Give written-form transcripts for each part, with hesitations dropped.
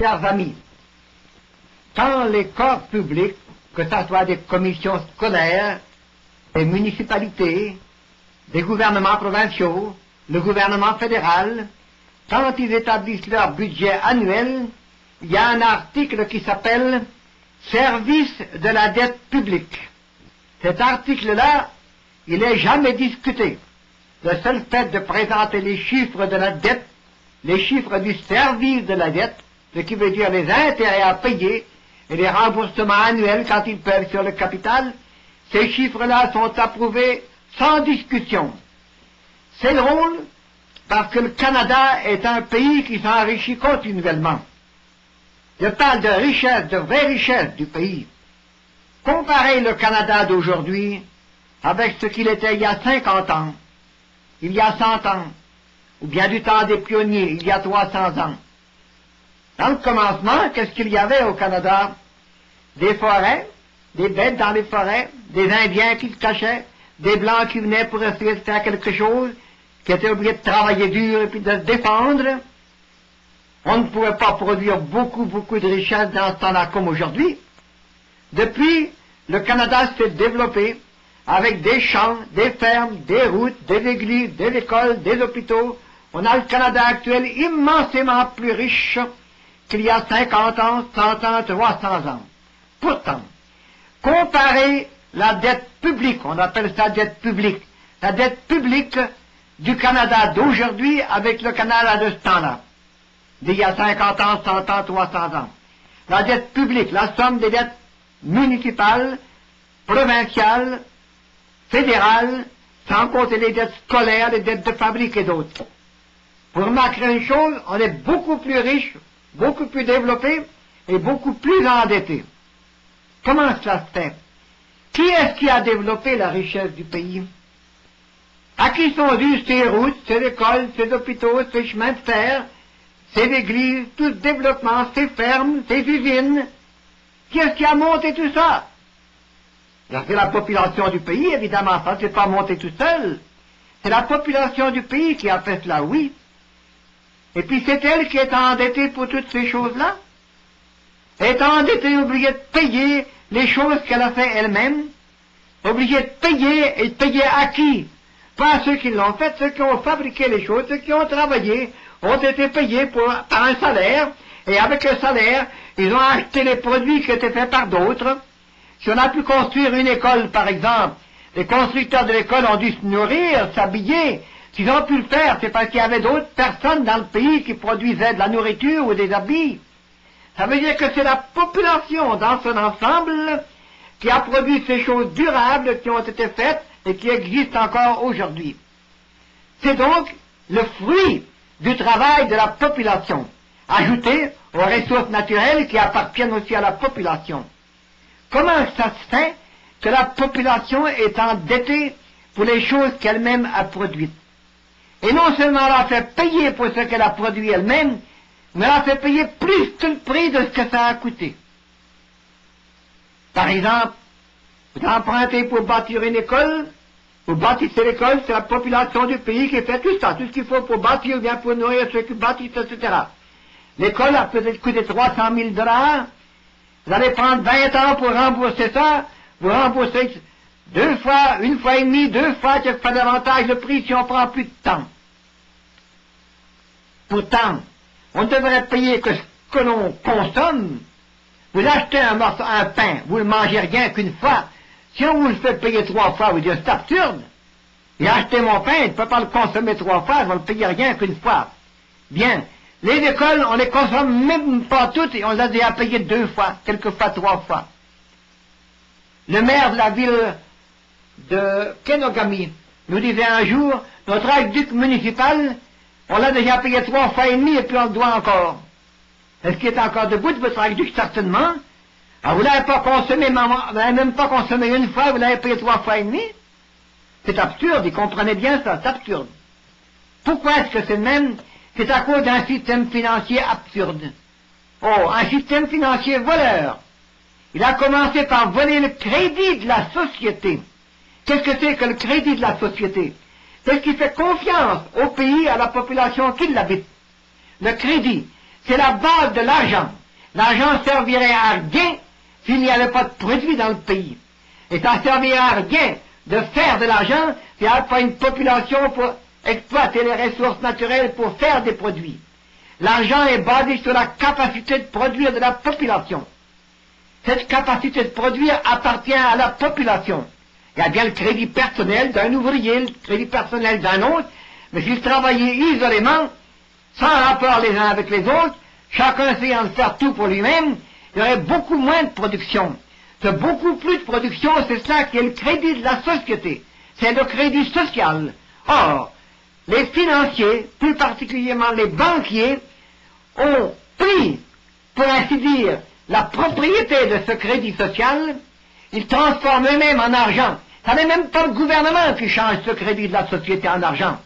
Chers amis, quand les corps publics, que ce soit des commissions scolaires, des municipalités, des gouvernements provinciaux, le gouvernement fédéral, quand ils établissent leur budget annuel, il y a un article qui s'appelle « Service de la dette publique ». Cet article-là, il n'est jamais discuté. Le seul fait de présenter les chiffres de la dette, les chiffres du service de la dette, ce qui veut dire les intérêts à payer et les remboursements annuels quand ils peuvent sur le capital, ces chiffres-là sont approuvés sans discussion. C'est drôle parce que le Canada est un pays qui s'enrichit continuellement. Je parle de richesse, de vraie richesse du pays. Comparez le Canada d'aujourd'hui avec ce qu'il était il y a 50 ans, il y a 100 ans, ou bien du temps des pionniers, il y a 300 ans. Dans le commencement, qu'est-ce qu'il y avait au Canada? Des forêts, des bêtes dans les forêts, des Indiens qui se cachaient, des Blancs qui venaient pour essayer de faire quelque chose, qui étaient obligés de travailler dur et puis de se défendre. On ne pouvait pas produire beaucoup de richesses dans ce temps-là comme aujourd'hui. Depuis, le Canada s'est développé avec des champs, des fermes, des routes, des églises, des écoles, des hôpitaux. On a le Canada actuel immensément plus riche qu'il y a 50 ans, 100 ans, 300 ans. Pourtant, comparez la dette publique, on appelle ça dette publique, la dette publique du Canada d'aujourd'hui avec le Canada de ce temps-là, d'il y a 50 ans, 100 ans, 300 ans. La dette publique, la somme des dettes municipales, provinciales, fédérales, sans compter les dettes scolaires, les dettes de fabrique et d'autres. Pour remarquer une chose, on est beaucoup plus riche, beaucoup plus développé et beaucoup plus endetté. Comment cela se fait? Qui est-ce qui a développé la richesse du pays? À qui sont dues ces routes, ces écoles, ces hôpitaux, ces chemins de fer, ces églises, tout ce développement, ces fermes, ces usines? Qui est-ce qui a monté tout ça? C'est la population du pays, évidemment, ça ne s'est pas monté tout seul. C'est la population du pays qui a fait cela, oui. Et puis c'est elle qui est endettée pour toutes ces choses-là. Elle est endettée, obligée de payer les choses qu'elle a fait elle-même, obligée de payer, et de payer à qui? Pas à ceux qui l'ont fait, ceux qui ont fabriqué les choses, ceux qui ont travaillé, ont été payés par un salaire, et avec le salaire, ils ont acheté les produits qui étaient faits par d'autres. Si on a pu construire une école, par exemple, les constructeurs de l'école ont dû se nourrir, s'habiller. S'ils ont pu le faire, c'est parce qu'il y avait d'autres personnes dans le pays qui produisaient de la nourriture ou des habits. Ça veut dire que c'est la population dans son ensemble qui a produit ces choses durables qui ont été faites et qui existent encore aujourd'hui. C'est donc le fruit du travail de la population, ajouté aux ressources naturelles qui appartiennent aussi à la population. Comment ça se fait que la population est endettée pour les choses qu'elle-même a produites? Et non seulement elle a fait payer pour ce qu'elle a produit elle-même, mais elle a fait payer plus que le prix de ce que ça a coûté. Par exemple, vous empruntez pour bâtir une école, vous bâtissez l'école, c'est la population du pays qui fait tout ça, tout ce qu'il faut pour bâtir, bien pour nourrir ceux qui bâtissent, etc. L'école a peut-être coûté 300 000 $, vous allez prendre 20 ans pour rembourser ça, vous remboursez deux fois, une fois et demie, deux fois, ça fait davantage le prix si on prend plus de temps. Pourtant, on devrait payer que ce que l'on consomme. Vous achetez un pain, vous ne le mangez rien qu'une fois. Si on vous le fait payer 3 fois, vous dites c'est absurde. J'ai acheté mon pain, je ne peux pas le consommer 3 fois, je ne vais le payer rien qu'une fois. Bien, les écoles, on les consomme même pas toutes et on les a déjà payées 2 fois, quelquefois 3 fois. Le maire de la ville de Kenogami nous disait un jour, notre aqueduc municipal, on l'a déjà payé 3 fois et demi et puis on le doit encore. Est-ce qu'il est encore debout de votre aqueduc? Certainement. Alors vous l'avez pas consommé, vous l'avez même pas consommé une fois, vous l'avez payé 3 fois et demi? C'est absurde, ils comprenaient bien ça, c'est absurde. Pourquoi est-ce que c'est le même? C'est à cause d'un système financier absurde. Oh, un système financier voleur. Il a commencé par voler le crédit de la société. Qu'est-ce que c'est que le crédit de la société? C'est ce qui fait confiance au pays, à la population qui l'habite. Le crédit, c'est la base de l'argent. L'argent servirait à rien s'il n'y avait pas de produit dans le pays. Et ça servirait à rien de faire de l'argent s'il n'y avait pas une population pour exploiter les ressources naturelles pour faire des produits. L'argent est basé sur la capacité de produire de la population. Cette capacité de produire appartient à la population. Il y a bien le crédit personnel d'un ouvrier, le crédit personnel d'un autre, mais s'ils travaillaient isolément, sans rapport les uns avec les autres, chacun essayant de faire tout pour lui-même, il y aurait beaucoup moins de production. Ce beaucoup plus de production, c'est ça qui est le crédit de la société. C'est le crédit social. Or, les financiers, plus particulièrement les banquiers, ont pris, pour ainsi dire, la propriété de ce crédit social, ils transforment eux-mêmes en argent. Ça n'est même pas le gouvernement qui change ce crédit de la société en argent.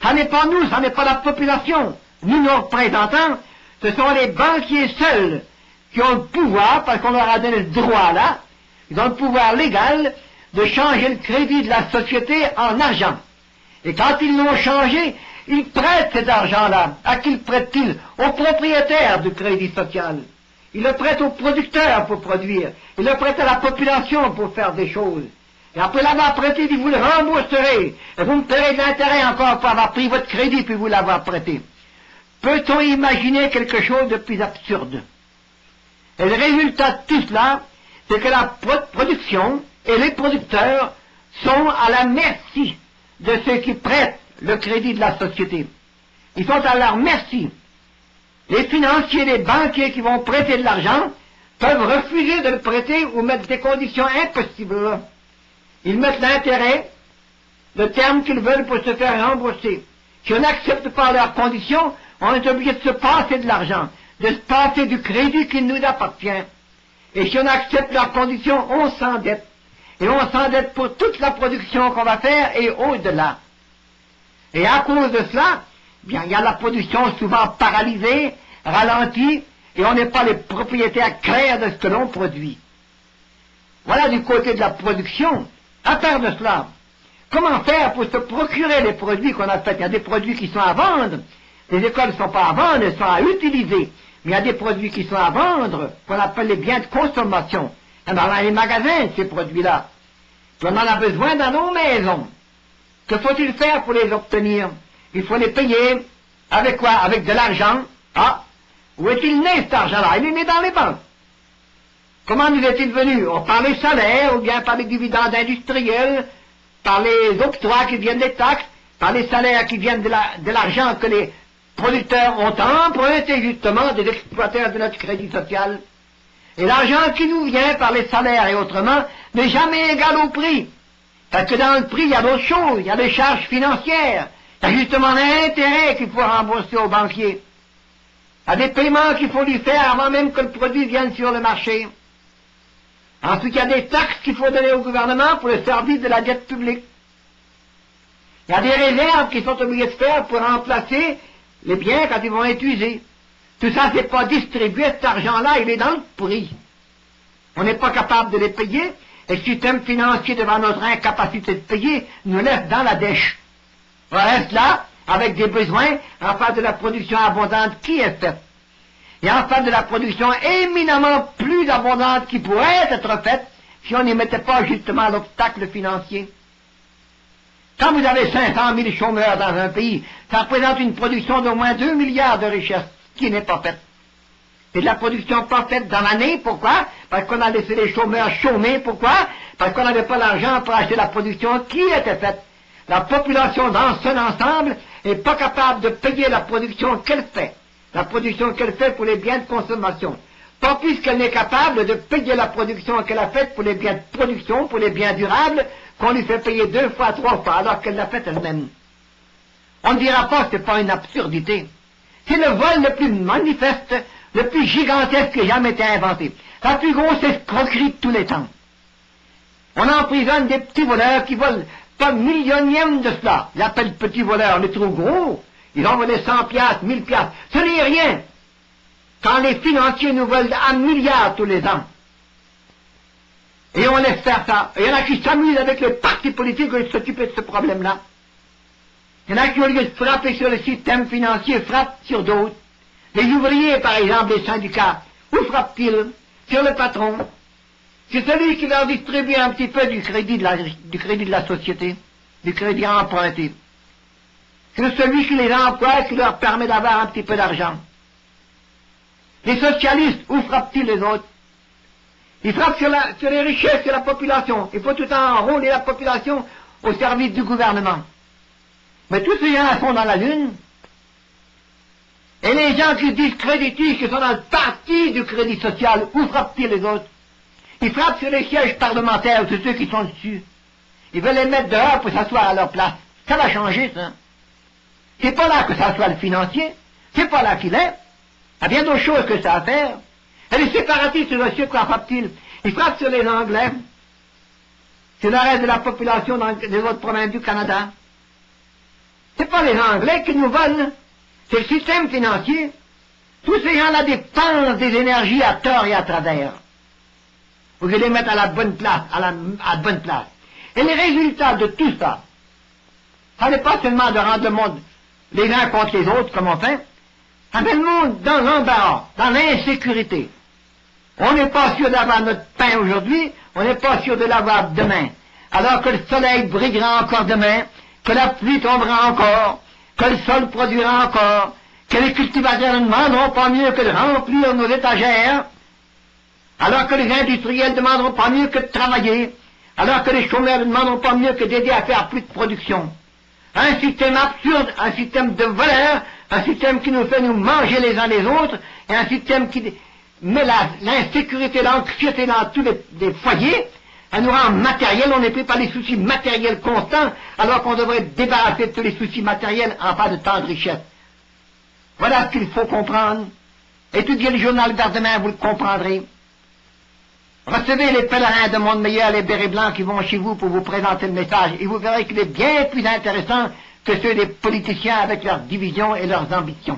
Ça n'est pas nous, ça n'est pas la population. Nous, nos représentants, ce sont les banquiers seuls qui ont le pouvoir, parce qu'on leur a donné le droit là, ils ont le pouvoir légal de changer le crédit de la société en argent. Et quand ils l'ont changé, ils prêtent cet argent-là. À qui le prêtent-ils? Aux propriétaires du crédit social. Ils le prêtent aux producteurs pour produire. Ils le prêtent à la population pour faire des choses. Et après l'avoir prêté, ils vous le rembourserez. Et vous me paierez de l'intérêt encore pour avoir pris votre crédit puis vous l'avoir prêté. Peut-on imaginer quelque chose de plus absurde? Et le résultat de tout cela, c'est que la production et les producteurs sont à la merci de ceux qui prêtent le crédit de la société. Ils sont à leur merci. Les financiers, les banquiers qui vont prêter de l'argent peuvent refuser de le prêter ou mettre des conditions impossibles. Ils mettent l'intérêt, le terme qu'ils veulent pour se faire rembourser. Si on n'accepte pas leurs conditions, on est obligé de se passer de l'argent, de se passer du crédit qui nous appartient. Et si on accepte leurs conditions, on s'endette. Et on s'endette pour toute la production qu'on va faire et au-delà. Et à cause de cela, bien, il y a la production souvent paralysée, ralentie, et on n'est pas les propriétaires clairs de ce que l'on produit. Voilà du côté de la production. À part de cela, comment faire pour se procurer les produits qu'on a faits? Il y a des produits qui sont à vendre. Les écoles ne sont pas à vendre, elles sont à utiliser. Mais il y a des produits qui sont à vendre, qu'on appelle les biens de consommation. Il y en a dans les magasins, ces produits-là. On en a besoin dans nos maisons. Que faut-il faire pour les obtenir? Il faut les payer. Avec quoi? Avec de l'argent. Ah, où est-il né cet argent-là? Il est né dans les banques. Comment nous est-il venu? Par les salaires, ou bien par les dividendes industriels, par les octrois qui viennent des taxes, par les salaires qui viennent de l'argent que les producteurs ont emprunté justement des exploiteurs de notre crédit social. Et l'argent qui nous vient par les salaires et autrement n'est jamais égal au prix. Parce que dans le prix, il y a d'autres choses, il y a des charges financières, il y a justement l'intérêt qu'il faut rembourser aux banquiers. Il y a des paiements qu'il faut lui faire avant même que le produit vienne sur le marché. Ensuite, il y a des taxes qu'il faut donner au gouvernement pour le service de la dette publique. Il y a des réserves qui sont obligées de faire pour remplacer les biens quand ils vont être usés. Tout ça, c'est pas distribué, cet argent-là, il est dans le prix. On n'est pas capable de les payer, et le système financier, devant notre incapacité de payer, nous laisse dans la dèche. On reste là, avec des besoins, en face de la production abondante qui est faite. Et en face de la production éminemment plus abondante qui pourrait être faite, si on n'y mettait pas justement l'obstacle financier. Quand vous avez 500 000 chômeurs dans un pays, ça représente une production d'au moins 2 milliards de richesses, qui n'est pas faite. Et de la production pas faite dans l'année, pourquoi? Parce qu'on a laissé les chômeurs chômer, pourquoi? Parce qu'on n'avait pas l'argent pour acheter la production qui était faite. La population dans son ensemble n'est pas capable de payer la production qu'elle fait. La production qu'elle fait pour les biens de consommation. Pas puisqu'elle n'est capable de payer la production qu'elle a faite pour les biens de production, pour les biens durables, qu'on lui fait payer 2 fois, 3 fois, alors qu'elle l'a faite elle-même. On ne dira pas que ce n'est pas une absurdité. C'est le vol le plus manifeste, le plus gigantesque qui ait jamais été inventé. La plus grosse escroquerie de tous les temps. On emprisonne des petits voleurs qui volent pas millionième de cela. Ils appellent petits voleurs, les trop gros. Ils ont volé 100 piastres, 1000 piastres. Ce n'est rien. Quand les financiers nous volent 1 milliard tous les ans. Et on laisse faire ça. Et il y en a qui s'amusent avec les partis politiques pour s'occuper de ce problème-là. Il y en a qui, au lieu de frapper sur le système financier, frappent sur d'autres. Les ouvriers, par exemple, les syndicats, où frappent-ils? Sur le patron. C'est celui qui leur distribue un petit peu du crédit de la société, du crédit emprunté. C'est celui qui les emploie et qui leur permet d'avoir un petit peu d'argent. Les socialistes, où frappent-ils les autres? Ils frappent sur les richesses de la population. Il faut tout le temps enrôler la population au service du gouvernement. Mais tous ces gens sont dans la lune. Et les gens qui discréditent, qui sont dans le parti du crédit social, où frappent-ils les autres? Ils frappent sur les sièges parlementaires de ceux qui sont dessus. Ils veulent les mettre dehors pour s'asseoir à leur place. Ça va changer, ça. C'est pas là que ça soit le financier. C'est pas là qu'il est. Il y a bien d'autres choses que ça à faire. Et les séparatistes, monsieur, quoi frappent-ils? Ils frappent sur les Anglais. C'est le reste de la population des autres provinces du Canada. C'est pas les Anglais qui nous volent. C'est le système financier. Tous ces gens-là dépensent des énergies à tort et à travers. Vous allez les mettre à la bonne place, à la bonne place. Et les résultats de tout ça, ça n'est pas seulement de rendre le monde les uns contre les autres, comme on fait, ça met le monde dans l'embarras, dans l'insécurité. On n'est pas sûr d'avoir notre pain aujourd'hui, on n'est pas sûr de l'avoir demain. Alors que le soleil brillera encore demain, que la pluie tombera encore, que le sol produira encore, que les cultivateurs ne demanderont pas mieux que de remplir nos étagères, alors que les industriels ne demanderont pas mieux que de travailler, alors que les chômeurs ne demanderont pas mieux que d'aider à faire plus de production. Un système absurde, un système de voleurs, un système qui nous fait nous manger les uns les autres, et un système qui met l'insécurité, l'anxiété dans tous les foyers, elle nous rend matériel, on n'est plus par les soucis matériels constants, alors qu'on devrait débarrasser de tous les soucis matériels en pas de temps de richesse. Voilà ce qu'il faut comprendre. Étudiez le journal vers demain, vous le comprendrez. Recevez les pèlerins de Monde Meilleur, les bérets blancs qui vont chez vous pour vous présenter le message, et vous verrez qu'il est bien plus intéressant que ceux des politiciens avec leurs divisions et leurs ambitions.